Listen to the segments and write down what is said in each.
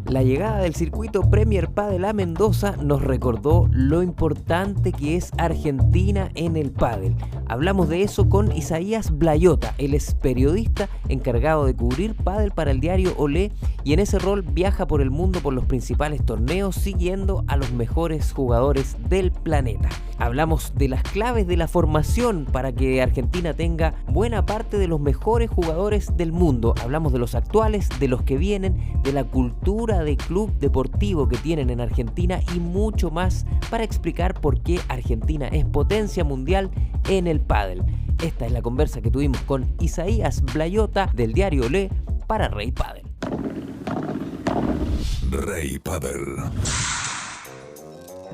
La llegada del circuito Premier Padel a Mendoza nos recordó lo importante que es Argentina en el pádel. Hablamos de eso con Isaías Blayota. Él es periodista encargado de cubrir pádel para el diario Olé y en ese rol viaja por el mundo por los principales torneos siguiendo a los mejores jugadores del planeta. Hablamos de las claves de la formación para que Argentina tenga buena parte de los mejores jugadores del mundo. Hablamos de los actuales, de los que vienen, de la cultura de club deportivo que tienen en Argentina y mucho más para explicar por qué Argentina es potencia mundial en el pádel. Esta es la conversa que tuvimos con Isaías Blayota del diario Olé para Rey Padel. Rey Padel.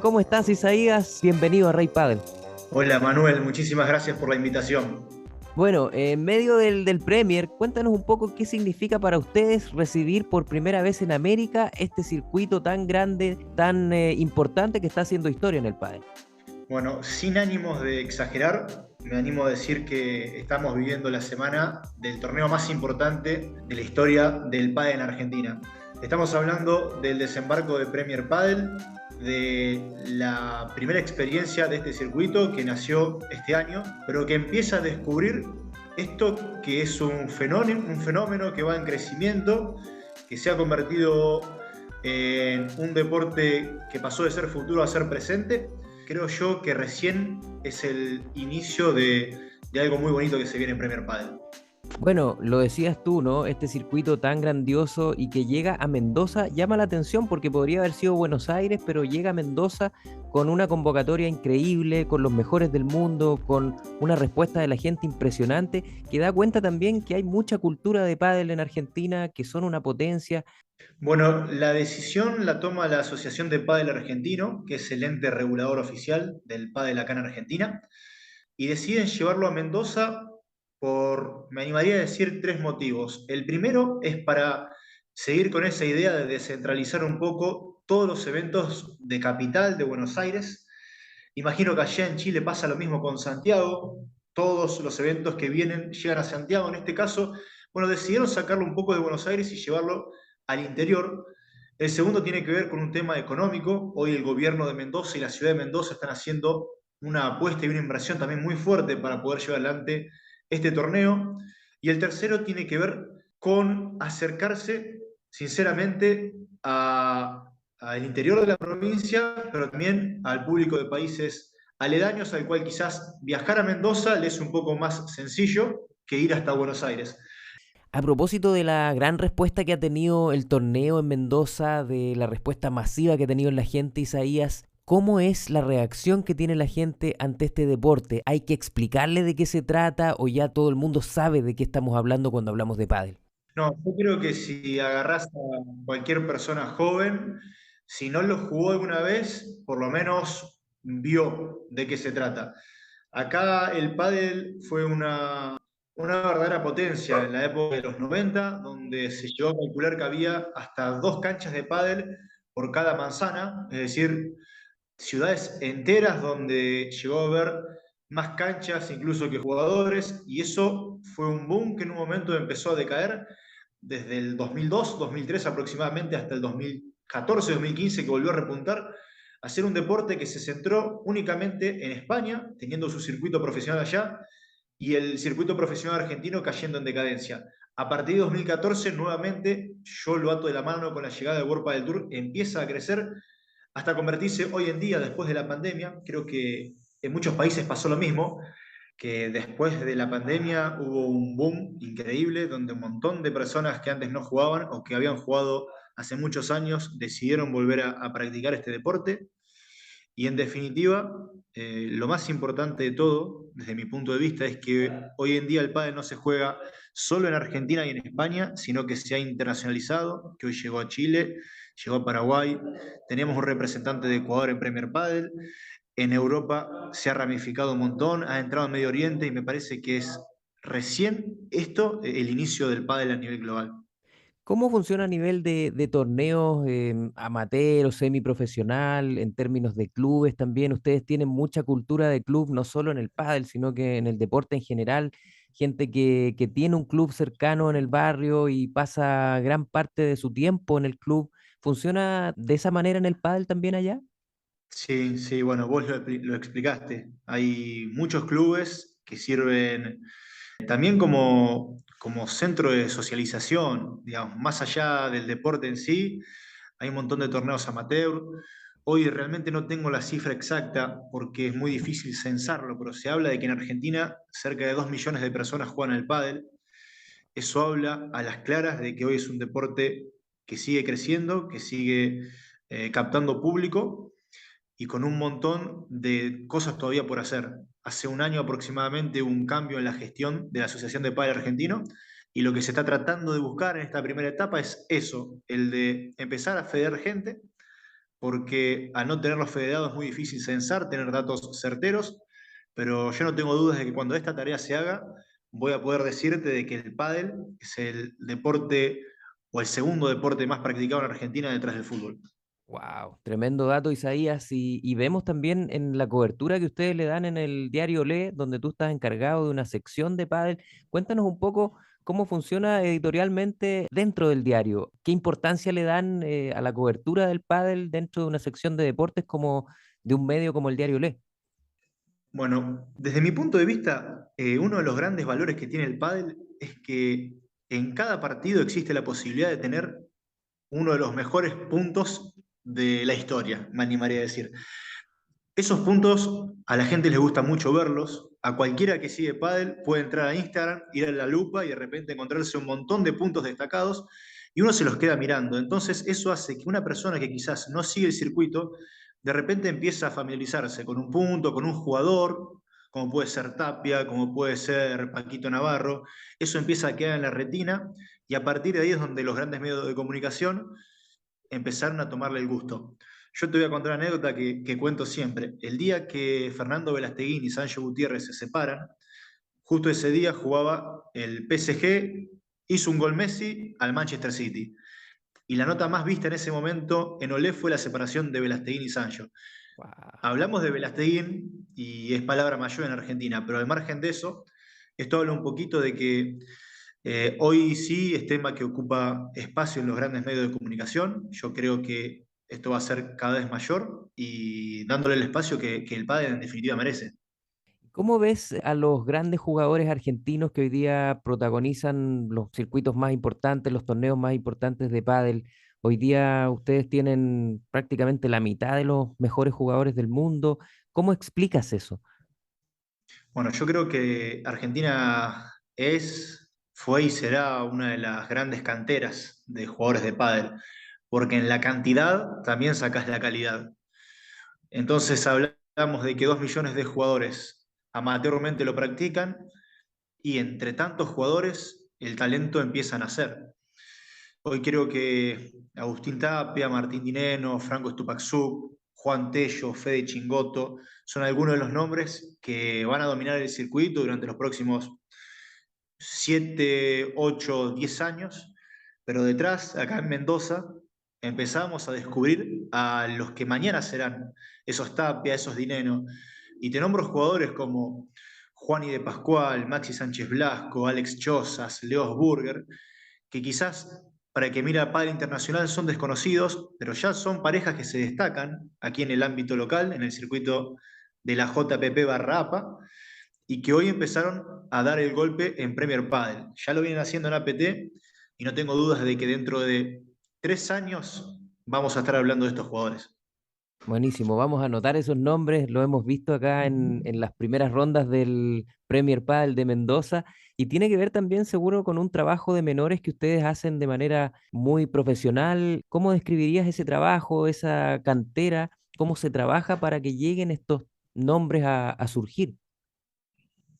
¿Cómo estás, Isaías? Bienvenido a Rey Padel. Hola Manuel, muchísimas gracias por la invitación. Bueno, en medio del Premier, cuéntanos un poco qué significa para ustedes recibir por primera vez en América este circuito tan grande, tan importante que está haciendo historia en el pádel. Bueno, sin ánimos de exagerar, me animo a decir que estamos viviendo la semana del torneo más importante de la historia del pádel en Argentina. Estamos hablando del desembarco de Premier Padel, de la primera experiencia de este circuito que nació este año, pero que empieza a descubrir esto que es un fenómeno que va en crecimiento, que se ha convertido en un deporte que pasó de ser futuro a ser presente. Creo yo que recién es el inicio de algo muy bonito que se viene en Premier Padel. Bueno, lo decías tú, ¿no? Este circuito tan grandioso y que llega a Mendoza llama la atención porque podría haber sido Buenos Aires, pero llega a Mendoza con una convocatoria increíble, con los mejores del mundo, con una respuesta de la gente impresionante, que da cuenta también que hay mucha cultura de pádel en Argentina, que son una potencia. Bueno, la decisión la toma la Asociación de Pádel Argentino, que es el ente regulador oficial del pádel acá en Argentina, y deciden llevarlo a Mendoza por, me animaría a decir, tres motivos. El primero es para seguir con esa idea de descentralizar un poco todos los eventos de capital de Buenos Aires. Imagino que allá en Chile pasa lo mismo con Santiago, todos los eventos que vienen llegan a Santiago. En este caso, bueno, decidieron sacarlo un poco de Buenos Aires y llevarlo al interior. El segundo tiene que ver con un tema económico. Hoy el gobierno de Mendoza y la ciudad de Mendoza están haciendo una apuesta y una inversión también muy fuerte para poder llevar adelante este torneo. Y el tercero tiene que ver con acercarse, sinceramente, al interior de la provincia, pero también al público de países aledaños, al cual quizás viajar a Mendoza le es un poco más sencillo que ir hasta Buenos Aires. A propósito de la gran respuesta que ha tenido el torneo en Mendoza, de la respuesta masiva que ha tenido la gente, Isaías, ¿cómo es la reacción que tiene la gente ante este deporte? ¿Hay que explicarle de qué se trata o ya todo el mundo sabe de qué estamos hablando cuando hablamos de pádel? No, yo creo que si agarrás a cualquier persona joven, si no lo jugó alguna vez, por lo menos vio de qué se trata. Acá el pádel fue una verdadera potencia en la época de los 90, donde se llegó a calcular que había hasta 2 canchas de pádel por cada manzana, es decir, ciudades enteras donde llegó a haber más canchas incluso que jugadores, y eso fue un boom que en un momento empezó a decaer desde el 2002, 2003 aproximadamente hasta el 2014, 2015 que volvió a repuntar, a ser un deporte que se centró únicamente en España, teniendo su circuito profesional allá, y el circuito profesional argentino cayendo en decadencia. A partir de 2014, nuevamente, yo lo ato de la mano con la llegada de World Padel Tour, empieza a crecer hasta convertirse hoy en día, después de la pandemia, creo que en muchos países pasó lo mismo, que después de la pandemia hubo un boom increíble donde un montón de personas que antes no jugaban o que habían jugado hace muchos años decidieron volver a practicar este deporte. Y en definitiva, lo más importante de todo, desde mi punto de vista, es que hoy en día el pádel no se juega solo en Argentina y en España, sino que se ha internacionalizado, que hoy llegó a Chile, llegó a Paraguay, tenemos un representante de Ecuador en Premier Padel, en Europa se ha ramificado un montón, ha entrado en Medio Oriente y me parece que es recién esto el inicio del pádel a nivel global. ¿Cómo funciona a nivel de torneos amateur o semiprofesional, en términos de clubes también? Ustedes tienen mucha cultura de club, no solo en el pádel, sino que en el deporte en general. Gente que tiene un club cercano en el barrio y pasa gran parte de su tiempo en el club. ¿Funciona de esa manera en el pádel también allá? Sí, sí, bueno, vos lo explicaste. Hay muchos clubes que sirven también como centro de socialización, digamos, más allá del deporte en sí, hay un montón de torneos amateur. Hoy realmente no tengo la cifra exacta porque es muy difícil censarlo, pero se habla de que en Argentina cerca de 2 millones de personas juegan al pádel. Eso habla a las claras de que hoy es un deporte que sigue creciendo, que sigue captando público y con un montón de cosas todavía por hacer. Hace un año aproximadamente hubo un cambio en la gestión de la Asociación de Padres Argentino y lo que se está tratando de buscar en esta primera etapa es eso, el de empezar a federar gente, porque al no tener los federados es muy difícil censar, tener datos certeros, pero yo no tengo dudas de que cuando esta tarea se haga, voy a poder decirte de que el pádel es el deporte o el segundo deporte más practicado en Argentina detrás del fútbol. Wow, tremendo dato, Isaías. Y vemos también en la cobertura que ustedes le dan en el diario Le, donde tú estás encargado de una sección de pádel. Cuéntanos un poco cómo funciona editorialmente dentro del diario. ¿Qué importancia le dan a la cobertura del pádel dentro de una sección de deportes como de un medio como el diario Le? Bueno, desde mi punto de vista, uno de los grandes valores que tiene el pádel es que en cada partido existe la posibilidad de tener uno de los mejores puntos de la historia, me animaría a decir. Esos puntos a la gente les gusta mucho verlos. A cualquiera que sigue pádel puede entrar a Instagram, ir a la lupa y de repente encontrarse un montón de puntos destacados y uno se los queda mirando. Entonces eso hace que una persona que quizás no sigue el circuito, de repente empieza a familiarizarse con un punto, con un jugador, como puede ser Tapia, como puede ser Paquito Navarro. Eso empieza a quedar en la retina y a partir de ahí es donde los grandes medios de comunicación empezaron a tomarle el gusto. Yo te voy a contar una anécdota que cuento siempre. El día que Fernando Velasteguín y Sancho Gutiérrez se separan, justo ese día jugaba el PSG, hizo un gol Messi al Manchester City. Y la nota más vista en ese momento en Olé fue la separación de Velasteguín y Sancho. Wow. Hablamos de Velasteguín y es palabra mayor en Argentina, pero al margen de eso, esto habla un poquito de que hoy sí es tema que ocupa espacio en los grandes medios de comunicación. Yo creo que esto va a ser cada vez mayor y dándole el espacio que el pádel en definitiva merece. ¿Cómo ves a los grandes jugadores argentinos que hoy día protagonizan los circuitos más importantes, los torneos más importantes de pádel? Hoy día ustedes tienen prácticamente la mitad de los mejores jugadores del mundo. ¿Cómo explicas eso? Bueno, yo creo que Argentina fue y será una de las grandes canteras de jugadores de pádel, porque en la cantidad también sacás la calidad. Entonces hablamos de que 2 millones de jugadores amateurmente lo practican y entre tantos jugadores el talento empieza a nacer. Hoy creo que Agustín Tapia, Martín Dineno, Franco Estupaxuk, Juan Tello, Fede Chingoto, son algunos de los nombres que van a dominar el circuito durante los próximos 7, 8, 10 años. Pero detrás, acá en Mendoza, empezamos a descubrir a los que mañana serán esos Tapia, esos Dineno. Y te nombro jugadores como Juani de Pascual, Maxi Sánchez Blasco, Alex Chozas, Leos Burger, que quizás para el que mira pádel internacional son desconocidos, pero ya son parejas que se destacan aquí en el ámbito local, en el circuito de la JPP barra APA, y que hoy empezaron a dar el golpe en Premier Padel. Ya lo vienen haciendo en APT y no tengo dudas de que dentro de 3 años vamos a estar hablando de estos jugadores. Buenísimo, vamos a anotar esos nombres, lo hemos visto acá en las primeras rondas del Premier Padel de Mendoza y tiene que ver también seguro con un trabajo de menores que ustedes hacen de manera muy profesional. ¿Cómo describirías ese trabajo, esa cantera? ¿Cómo se trabaja para que lleguen estos nombres a surgir?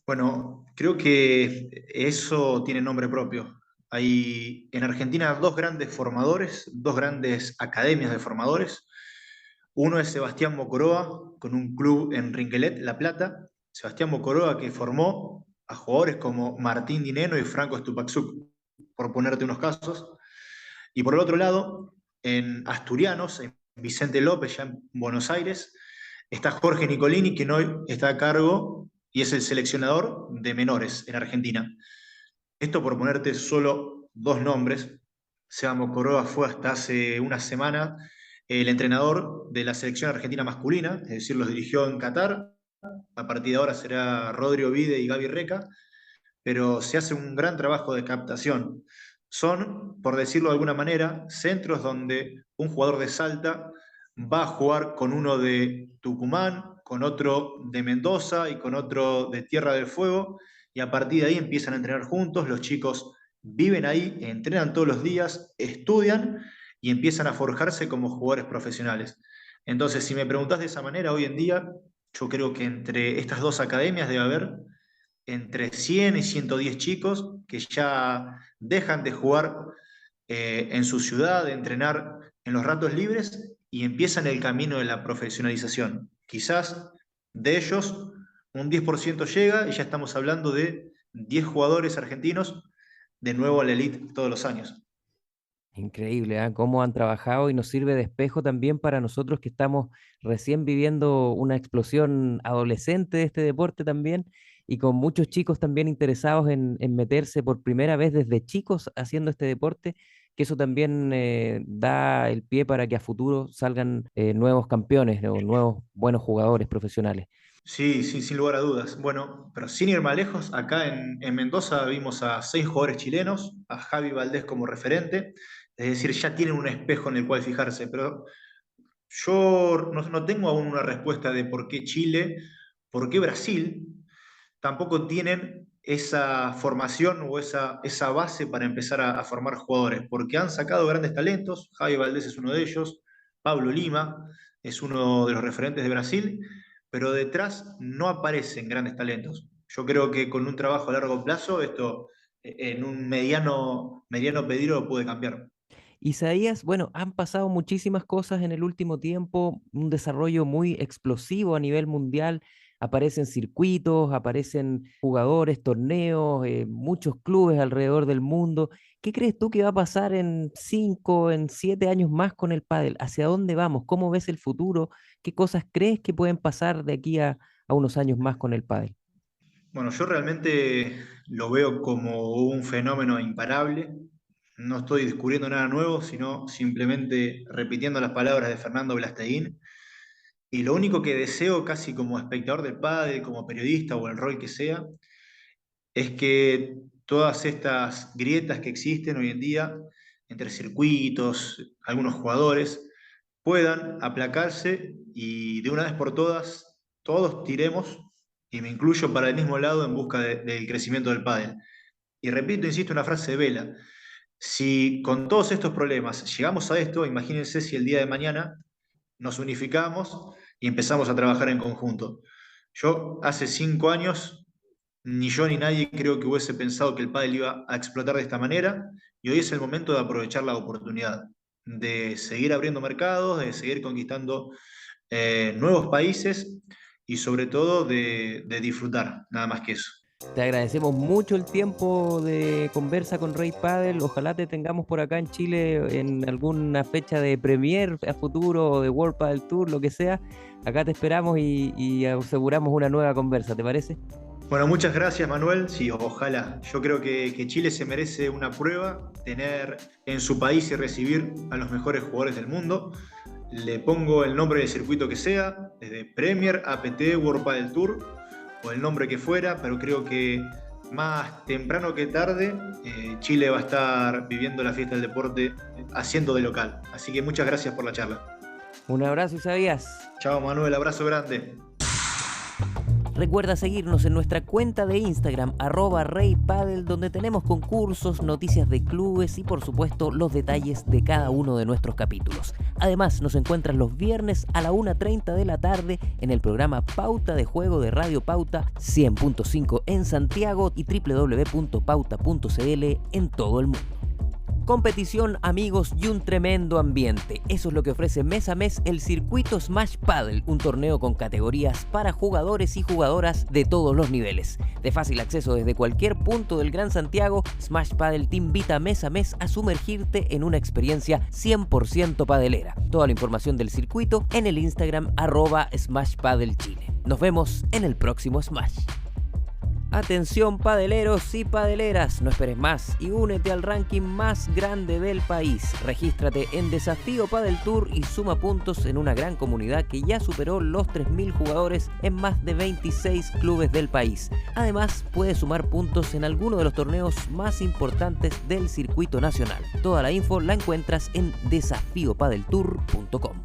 Bueno, creo que eso tiene nombre propio. Hay en Argentina dos grandes formadores, dos grandes academias de formadores. Uno es Sebastián Mocoroa, con un club en Rinquelet, La Plata. Sebastián Mocoroa que formó a jugadores como Martín Dineno y Franco Estupaxuk, por ponerte unos casos. Y por el otro lado, en Asturianos, en Vicente López, ya en Buenos Aires, está Jorge Nicolini, que hoy está a cargo y es el seleccionador de menores en Argentina. Esto por ponerte solo dos nombres. Seba Mocorroa fue hasta hace una semana el entrenador de la selección argentina masculina, es decir, los dirigió en Qatar. A partir de ahora será Rodri Ovide y Gaby Reca, pero se hace un gran trabajo de captación. Son, por decirlo de alguna manera, centros donde un jugador de Salta va a jugar con uno de Tucumán, con otro de Mendoza y con otro de Tierra del Fuego, y a partir de ahí empiezan a entrenar juntos, los chicos viven ahí, entrenan todos los días, estudian y empiezan a forjarse como jugadores profesionales. Entonces, si me preguntás de esa manera, hoy en día, yo creo que entre estas dos academias debe haber entre 100 y 110 chicos que ya dejan de jugar en su ciudad, de entrenar en los ratos libres y empiezan el camino de la profesionalización. Quizás de ellos un 10% llega y ya estamos hablando de 10 jugadores argentinos de nuevo a la elite todos los años. Increíble, ¿ah? Cómo han trabajado y nos sirve de espejo también para nosotros que estamos recién viviendo una explosión adolescente de este deporte también y con muchos chicos también interesados en meterse por primera vez desde chicos haciendo este deporte, que eso también da el pie para que a futuro salgan nuevos campeones o nuevos buenos jugadores profesionales. Sí, sí, sin lugar a dudas. Bueno, pero sin ir más lejos, acá en Mendoza vimos a 6 jugadores chilenos, a Javi Valdés como referente, es decir, ya tienen un espejo en el cual fijarse, pero yo no tengo aún una respuesta de por qué Chile, por qué Brasil tampoco tienen esa formación o esa base para empezar a formar jugadores, porque han sacado grandes talentos, Javi Valdés es uno de ellos, Pablo Lima es uno de los referentes de Brasil, pero detrás no aparecen grandes talentos. Yo creo que con un trabajo a largo plazo esto en un mediano pedido puede cambiar. Isaías, bueno, han pasado muchísimas cosas en el último tiempo, un desarrollo muy explosivo a nivel mundial. Aparecen circuitos, aparecen jugadores, torneos, muchos clubes alrededor del mundo. ¿Qué crees tú que va a pasar en 5, en 7 años más con el pádel? ¿Hacia dónde vamos? ¿Cómo ves el futuro? ¿Qué cosas crees que pueden pasar de aquí a unos años más con el pádel? Bueno, yo realmente lo veo como un fenómeno imparable. No estoy descubriendo nada nuevo, sino simplemente repitiendo las palabras de Fernando Blasteguín. Y lo único que deseo, casi como espectador del pádel, como periodista o el rol que sea, es que todas estas grietas que existen hoy en día entre circuitos, algunos jugadores, puedan aplacarse y de una vez por todas todos tiremos, y me incluyo para el mismo lado en busca del crecimiento del pádel. Y repito, insisto, una frase de Vela. Si con todos estos problemas llegamos a esto, imagínense si el día de mañana nos unificamos y empezamos a trabajar en conjunto. Yo hace 5 años, ni yo ni nadie creo que hubiese pensado que el pádel iba a explotar de esta manera, y hoy es el momento de aprovechar la oportunidad, de seguir abriendo mercados, de seguir conquistando nuevos países y sobre todo de disfrutar, nada más que eso. Te agradecemos mucho el tiempo de conversa con Rey Padel. Ojalá te tengamos por acá en Chile en alguna fecha de Premier a futuro o de World Padel Tour, lo que sea. Acá te esperamos y aseguramos una nueva conversa, ¿te parece? Bueno, muchas gracias, Manuel. Sí, ojalá. Yo creo que Chile se merece una prueba, tener en su país y recibir a los mejores jugadores del mundo. Le pongo el nombre del circuito que sea, desde Premier, APT, World Padel Tour, o el nombre que fuera, pero creo que más temprano que tarde Chile va a estar viviendo la fiesta del deporte haciendo de local. Así que muchas gracias por la charla. Un abrazo, Isaías. Chao, Manuel, abrazo grande. Recuerda seguirnos en nuestra cuenta de Instagram, @ReyPadel, donde tenemos concursos, noticias de clubes y por supuesto los detalles de cada uno de nuestros capítulos. Además, nos encuentras los viernes a la 1:30 de la tarde en el programa Pauta de Juego de Radio Pauta 100.5 en Santiago y www.pauta.cl en todo el mundo. Competición, amigos y un tremendo ambiente. Eso es lo que ofrece mes a mes el Circuito Smash Padel, un torneo con categorías para jugadores y jugadoras de todos los niveles. De fácil acceso desde cualquier punto del Gran Santiago, Smash Padel te invita mes a mes a sumergirte en una experiencia 100% padelera. Toda la información del circuito en el Instagram @SmashPadelChile. Nos vemos en el próximo Smash. Atención padeleros y padeleras, no esperes más y únete al ranking más grande del país. Regístrate en Desafío Padel Tour y suma puntos en una gran comunidad que ya superó los 3.000 jugadores en más de 26 clubes del país. Además, puedes sumar puntos en alguno de los torneos más importantes del circuito nacional. Toda la info la encuentras en desafiopadeltour.com.